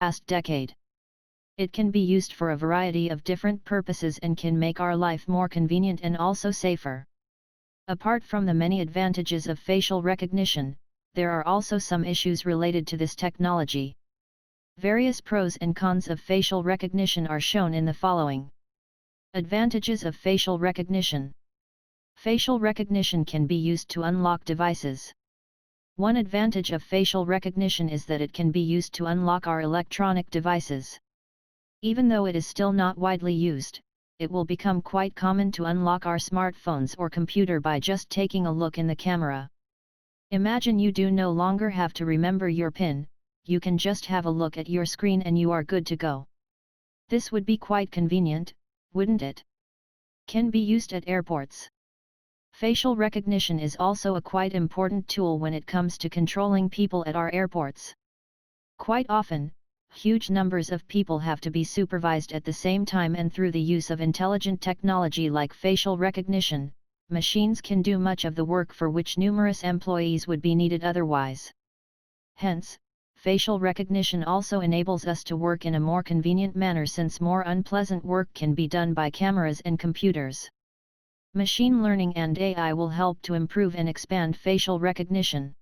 past decade. It can be used for a variety of different purposes and can make our life more convenient and also safer. Apart from the many advantages of facial recognition, there are also some issues related to this technology. Various pros and cons of facial recognition are shown in the following. Advantages of facial recognition. Facial recognition can be used to unlock devices. One advantage of facial recognition is that it can be used to unlock our electronic devices. Even though it is still not widely used, it will become quite common to unlock our smartphones or computer by just taking a look in the camera. Imagine you do no longer have to remember your PIN, you can just have a look at your screen and you are good to go. This would be quite convenient, wouldn't it? Can be used at airports. Facial recognition is also a quite important tool when it comes to controlling people at our airports. Quite often, huge numbers of people have to be supervised at the same time, and through the use of intelligent technology like facial recognition, machines can do much of the work for which numerous employees would be needed otherwise. Hence, facial recognition also enables us to work in a more convenient manner since more unpleasant work can be done by cameras and computers. Machine learning and AI will help to improve and expand facial recognition.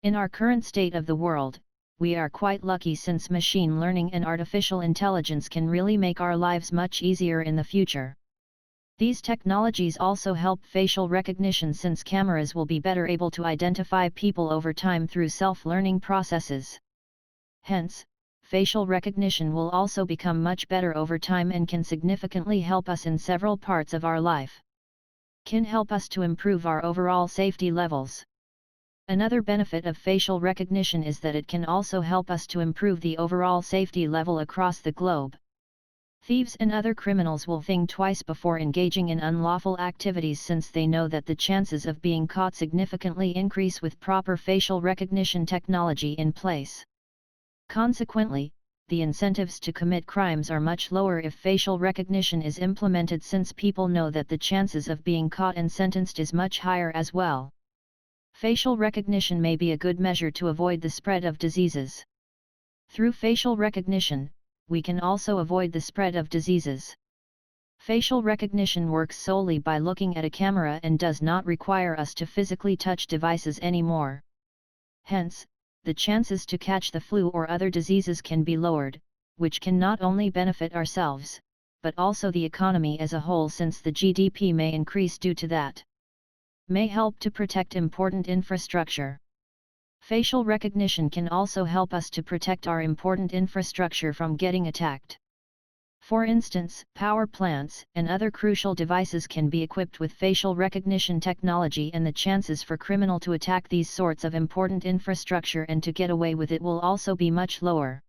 In our current state of the world, we are quite lucky since machine learning and artificial intelligence can really make our lives much easier in the future. These technologies also help facial recognition since cameras will be better able to identify people over time through self-learning processes. Hence, facial recognition will also become much better over time and can significantly help us in several parts of our life. Can help us to improve our overall safety levels. Another benefit of facial recognition is that it can also help us to improve the overall safety level across the globe. Thieves and other criminals will think twice before engaging in unlawful activities since they know that the chances of being caught significantly increase with proper facial recognition technology in place. Consequently, the incentives to commit crimes are much lower if facial recognition is implemented since people know that the chances of being caught and sentenced is much higher as well. Facial recognition may be a good measure to avoid the spread of diseases. Through facial recognition, we can also avoid the spread of diseases. Facial recognition works solely by looking at a camera and does not require us to physically touch devices anymore. Hence, the chances to catch the flu or other diseases can be lowered, which can not only benefit ourselves, but also the economy as a whole since the GDP may increase due to that. May help to protect important infrastructure. Facial recognition can also help us to protect our important infrastructure from getting attacked. For instance, power plants and other crucial devices can be equipped with facial recognition technology, and the chances for criminal to attack these sorts of important infrastructure and to get away with it will also be much lower.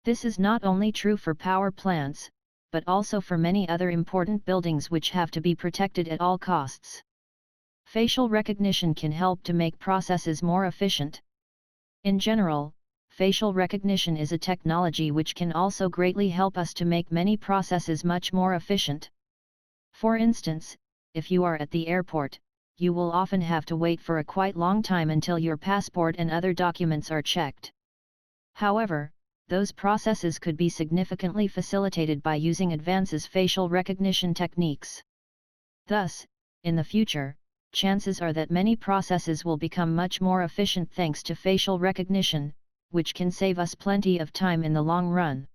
This is not only true for power plants, but also for many other important buildings which have to be protected at all costs. Facial recognition can help to make processes more efficient. In general, facial recognition is a technology which can also greatly help us to make many processes much more efficient. For instance, if you are at the airport, you will often have to wait for a quite long time until your passport and other documents are checked. However, those processes could be significantly facilitated by using advances facial recognition techniques. Thus, in the future, chances are that many processes will become much more efficient thanks to facial recognition, which can save us plenty of time in the long run.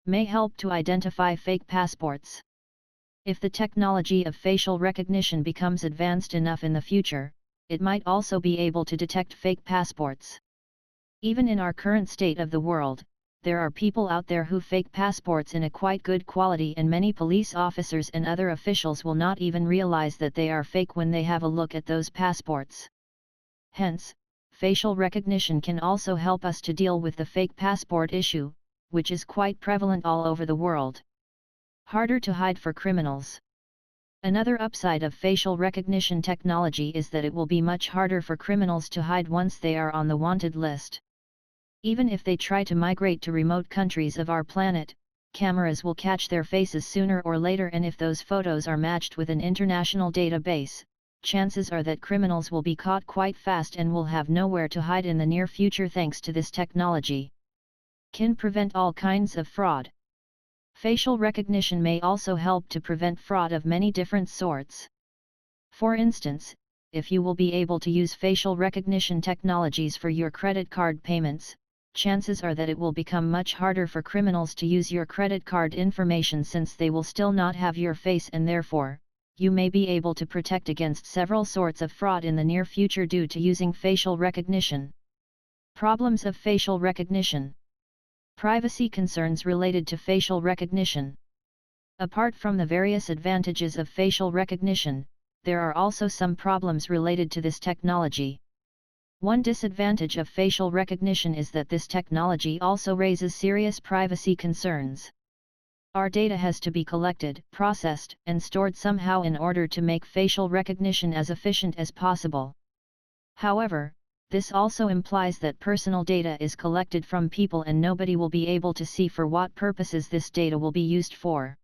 May help to identify fake passports. If the technology of facial recognition becomes advanced enough in the future, it might also be able to detect fake passports. Even in our current state of the world, there are people out there who fake passports in a quite good quality, and many police officers and other officials will not even realize that they are fake when they have a look at those passports. Hence, facial recognition can also help us to deal with the fake passport issue, which is quite prevalent all over the world. Harder to hide for criminals. Another upside of facial recognition technology is that it will be much harder for criminals to hide once they are on the wanted list. Even if they try to migrate to remote countries of our planet, cameras will catch their faces sooner or later, and if those photos are matched with an international database, chances are that criminals will be caught quite fast and will have nowhere to hide in the near future thanks to this technology. Can prevent all kinds of fraud. Facial recognition may also help to prevent fraud of many different sorts. For instance, if you will be able to use facial recognition technologies for your credit card payments, chances are that it will become much harder for criminals to use your credit card information since they will still not have your face, and therefore, you may be able to protect against several sorts of fraud in the near future due to using facial recognition. Problems of facial recognition. Privacy concerns related to facial recognition. Apart from the various advantages of facial recognition, there are also some problems related to this technology. One disadvantage of facial recognition is that this technology also raises serious privacy concerns. Our data has to be collected, processed, and stored somehow in order to make facial recognition as efficient as possible. However, this also implies that personal data is collected from people and nobody will be able to see for what purposes this data will be used for.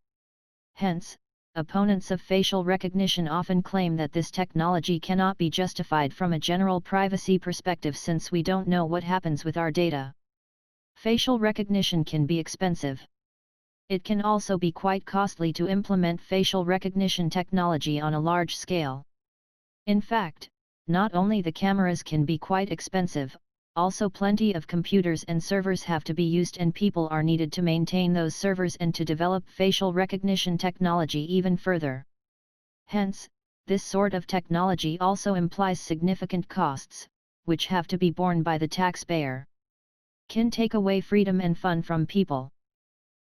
Hence, opponents of facial recognition often claim that this technology cannot be justified from a general privacy perspective since we don't know what happens with our data. Facial recognition can be expensive. It can also be quite costly to implement facial recognition technology on a large scale. In fact, not only the cameras can be quite expensive, also plenty of computers and servers have to be used and people are needed to maintain those servers and to develop facial recognition technology even further. Hence, this sort of technology also implies significant costs, which have to be borne by the taxpayer. Can take away freedom and fun from people.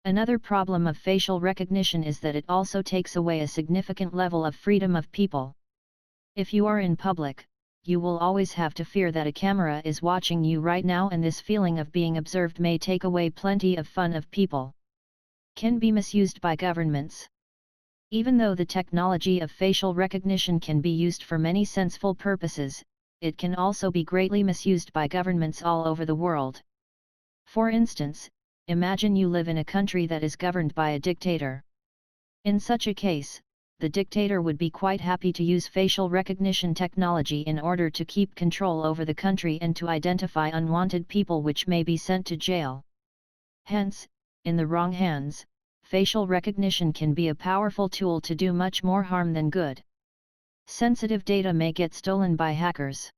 Another problem of facial recognition is that it also takes away a significant level of freedom of people. If you are in public, you will always have to fear that a camera is watching you right now, and this feeling of being observed may take away plenty of fun of people. Can be misused by governments. Even though the technology of facial recognition can be used for many sensible purposes, it can also be greatly misused by governments all over the world. For instance, imagine you live in a country that is governed by a dictator. In such a case, the dictator would be quite happy to use facial recognition technology in order to keep control over the country and to identify unwanted people which may be sent to jail. Hence, in the wrong hands, facial recognition can be a powerful tool to do much more harm than good. Sensitive data may get stolen by hackers.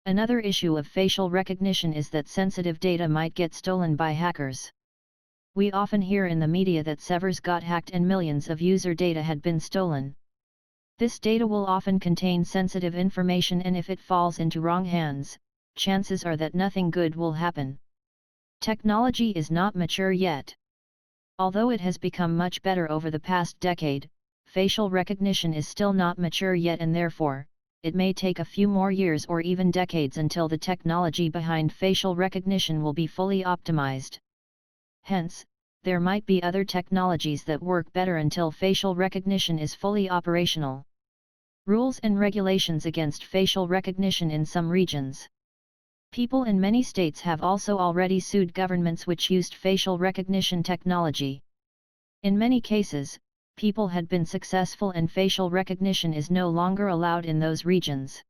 Another issue of facial recognition is that sensitive data might get stolen by hackers. We often hear in the media that servers got hacked and millions of user data had been stolen. This data will often contain sensitive information, and if it falls into wrong hands, chances are that nothing good will happen. Technology is not mature yet. Although it has become much better over the past decade, facial recognition is still not mature yet, and therefore, it may take a few more years or even decades until the technology behind facial recognition will be fully optimized. Hence, there might be other technologies that work better until facial recognition is fully operational. Rules and regulations against facial recognition in some regions. People in many states have also already sued governments which used facial recognition technology. In many cases, people had been successful and facial recognition is no longer allowed in those regions.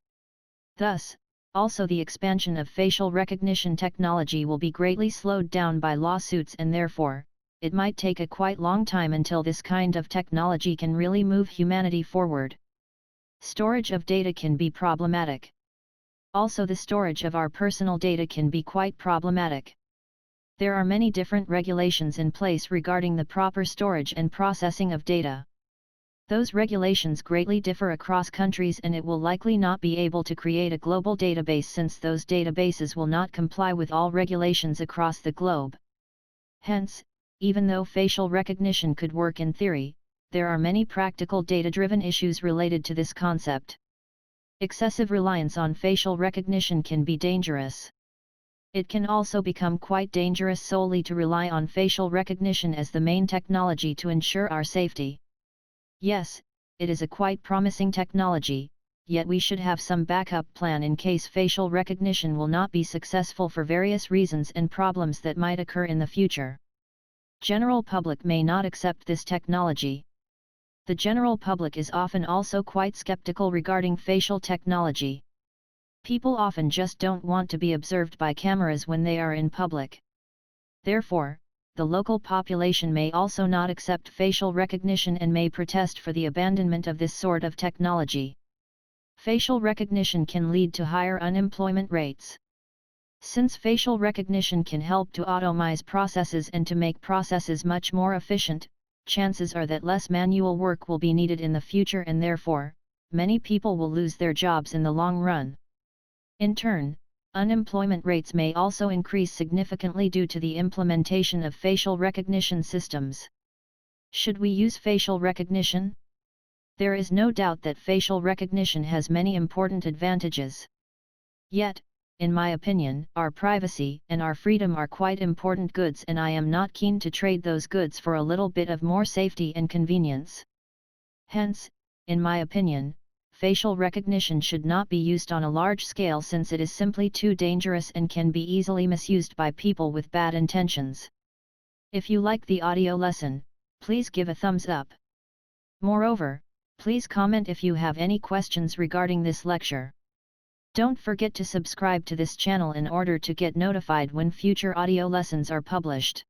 Thus, also the expansion of facial recognition technology will be greatly slowed down by lawsuits, and therefore, it might take a quite long time until this kind of technology can really move humanity forward. Storage of data can be problematic. Also, the storage of our personal data can be quite problematic. There are many different regulations in place regarding the proper storage and processing of data. Those regulations greatly differ across countries, and it will likely not be able to create a global database since those databases will not comply with all regulations across the globe. Hence, even though facial recognition could work in theory, there are many practical data-driven issues related to this concept. Excessive reliance on facial recognition can be dangerous. It can also become quite dangerous solely to rely on facial recognition as the main technology to ensure our safety. Yes, it is a quite promising technology, yet we should have some backup plan in case facial recognition will not be successful for various reasons and problems that might occur in the future. General public may not accept this technology. The general public is often also quite skeptical regarding facial technology. People often just don't want to be observed by cameras when they are in public. Therefore, the local population may also not accept facial recognition and may protest for the abandonment of this sort of technology. Facial recognition can lead to higher unemployment rates. Since facial recognition can help to automate processes and to make processes much more efficient, chances are that less manual work will be needed in the future and therefore, many people will lose their jobs in the long run. In turn, unemployment rates may also increase significantly due to the implementation of facial recognition systems. Should we use facial recognition? There is no doubt that facial recognition has many important advantages. Yet, in my opinion, our privacy and our freedom are quite important goods and I am not keen to trade those goods for a little bit of more safety and convenience. Hence, in my opinion, facial recognition should not be used on a large scale since it is simply too dangerous and can be easily misused by people with bad intentions. If you like the audio lesson, please give a thumbs up. Moreover, please comment if you have any questions regarding this lecture. Don't forget to subscribe to this channel in order to get notified when future audio lessons are published.